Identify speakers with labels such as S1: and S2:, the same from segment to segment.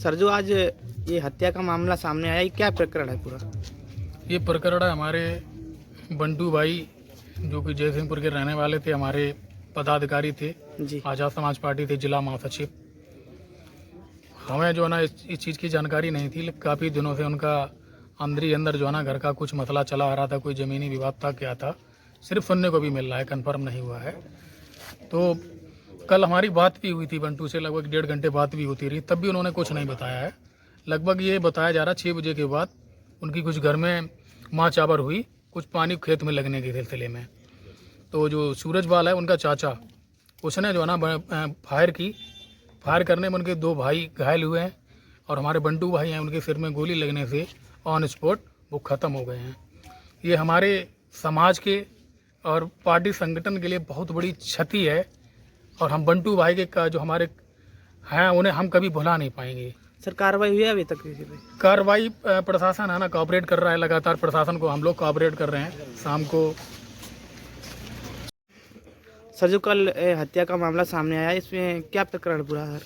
S1: Sir जो आज ये हत्या का मामला सामने आया, ये क्या प्रकरण है पूरा?
S2: ये प्रकरण है हमारे बंटू भाई जो कि जयसिंहपुर के रहने वाले थे, हमारे पदाधिकारी थे,
S1: जी
S2: आज़ाद समाज पार्टी थे, जिला महासचिव। हमें जो है ना इस चीज़ की जानकारी नहीं थी, लेकिन काफ़ी दिनों से उनका अंदर ही अंदर जो है ना घर का कुछ मसला चला आ रहा था, कोई ज़मीनी विवाद था, क्या था, सिर्फ सुनने को भी मिल रहा है, कंफर्म नहीं हुआ है। तो कल हमारी बात भी हुई थी बंटू से, लगभग 1.5 घंटे बात भी होती रही, तब भी उन्होंने कुछ नहीं बताया है। लगभग ये बताया जा रहा 6 बजे के बाद उनकी कुछ घर में माँ चाबर हुई, कुछ पानी खेत में लगने के सिलसिले में। तो जो सूरजपाल है उनका चाचा, उसने जो है ना फायर करने में उनके 2 भाई घायल हुए हैं और हमारे बंटू भाई हैं, उनके सिर में गोली लगने से ऑन स्पॉट वो ख़त्म हो गए हैं। ये हमारे समाज के और पार्टी संगठन के लिए बहुत बड़ी क्षति है और हम बंटू भाई के का जो हमारे हैं उन्हें हम कभी भुला नहीं पाएंगे।
S1: सर, कार्रवाई हुई है अभी तक किसी पे?
S2: कार्रवाई प्रशासन है ना कोऑपरेट कर रहा है, लगातार प्रशासन को हम लोग कोऑपरेट कर रहे हैं। शाम को
S1: सर जो कल हत्या का मामला सामने आया, इसमें क्या प्रकरण पूरा सर?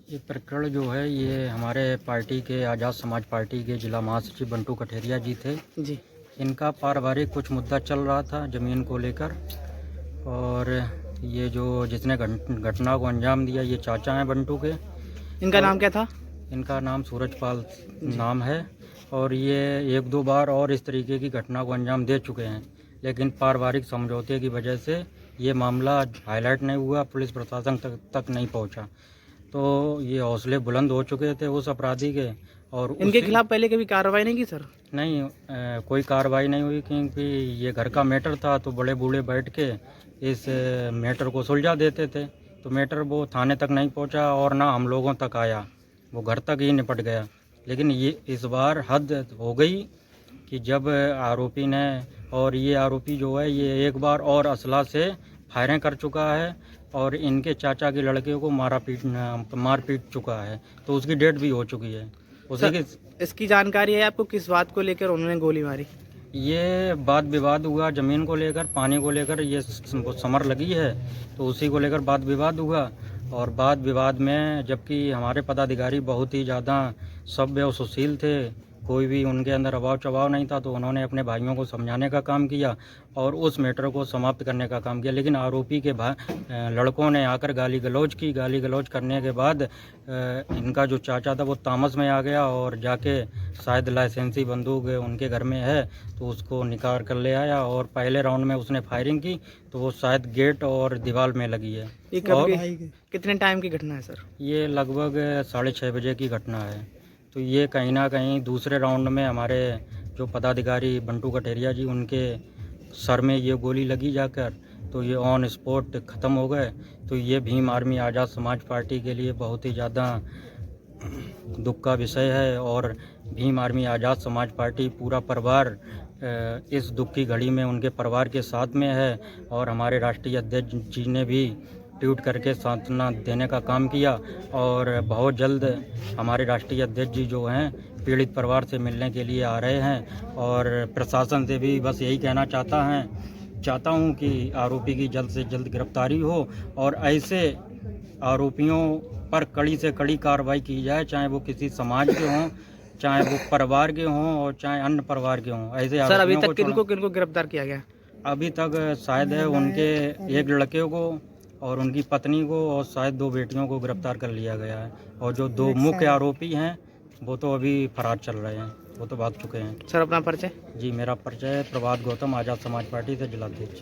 S3: ये प्रकरण जो है ये हमारे पार्टी के आज़ाद समाज पार्टी के जिला महासचिव बंटू कठेरिया जी थे।
S1: जी
S3: इनका पारिवारिक कुछ मुद्दा चल रहा था ज़मीन को लेकर, और ये जो जिसने घटना को अंजाम दिया ये चाचा हैं बंटू के।
S1: इनका नाम क्या था?
S3: इनका नाम सूरजपाल नाम है, और ये 1-2 बार और इस तरीके की घटना को अंजाम दे चुके हैं, लेकिन पारिवारिक समझौते की वजह से ये मामला हाईलाइट नहीं हुआ, पुलिस प्रशासन तक नहीं पहुंचा। तो ये हौसले बुलंद हो चुके थे उस अपराधी के, और
S1: इनके खिलाफ पहले कभी कार्रवाई नहीं की सर?
S3: नहीं, कोई कार्रवाई नहीं हुई, क्योंकि ये घर का मैटर था तो बड़े बूढ़े बैठ के इस मैटर को सुलझा देते थे। तो मैटर वो थाने तक नहीं पहुंचा और ना हम लोगों तक आया, वो घर तक ही निपट गया। लेकिन ये इस बार हद हो गई कि जब आरोपी ने, और ये आरोपी जो है ये एक बार और असला से फायरिंग कर चुका है और इनके चाचा के लड़के को मार पीट चुका है, तो उसकी डेथ भी हो चुकी है। उसी की
S1: इसकी जानकारी है आपको, किस बात को लेकर उन्होंने गोली मारी?
S3: ये वाद विवाद हुआ ज़मीन को लेकर, पानी को लेकर, ये समर लगी है तो उसी को लेकर वाद विवाद हुआ। और वाद विवाद में जबकि हमारे पदाधिकारी बहुत ही ज़्यादा सभ्य और सुशील थे, कोई भी उनके अंदर अभाव चबाव नहीं था, तो उन्होंने अपने भाइयों को समझाने का काम किया और उस मैटर को समाप्त करने का काम किया। लेकिन आरोपी के लड़कों ने आकर गाली गलौज करने के बाद इनका जो चाचा था वो तामस में आ गया और जाके शायद लाइसेंसी बंदूक उनके घर में है तो उसको निकाल कर ले आया, और पहले राउंड में उसने फायरिंग की तो वो शायद गेट और दीवार में लगी है।
S1: कितने टाइम की घटना है सर?
S3: ये लगभग 6:30 बजे की घटना है। तो ये कहीं ना कहीं दूसरे राउंड में हमारे जो पदाधिकारी बंटू कठेरिया जी, उनके सर में ये गोली लगी जाकर, तो ये ऑन स्पॉट ख़त्म हो गए। तो ये भीम आर्मी आज़ाद समाज पार्टी के लिए बहुत ही ज़्यादा दुख का विषय है, और भीम आर्मी आज़ाद समाज पार्टी पूरा परिवार इस दुख की घड़ी में उनके परिवार के साथ में है। और हमारे राष्ट्रीय अध्यक्ष जी ने भी ट्वीट करके सांत्वना देने का काम किया, और बहुत जल्द हमारे राष्ट्रीय अध्यक्ष जी जो हैं पीड़ित परिवार से मिलने के लिए आ रहे हैं। और प्रशासन से भी बस यही कहना चाहता हूं कि आरोपी की जल्द से जल्द गिरफ्तारी हो और ऐसे आरोपियों पर कड़ी से कड़ी कार्रवाई की जाए, चाहे वो किसी समाज के हों, चाहे वो परिवार के हों और चाहे अन्य परिवार के हों। ऐसे
S1: सर अभी तक किनको गिरफ्तार किया गया?
S3: अभी तक शायद है उनके एक लड़के को और उनकी पत्नी को और शायद 2 बेटियों को गिरफ्तार कर लिया गया है, और जो 2 मुख्य आरोपी हैं वो तो अभी फरार चल रहे हैं, वो तो भाग चुके हैं।
S1: सर अपना परिचय?
S3: जी, मेरा परिचय प्रभात गौतम, आज़ाद समाज पार्टी से जिलाध्यक्ष।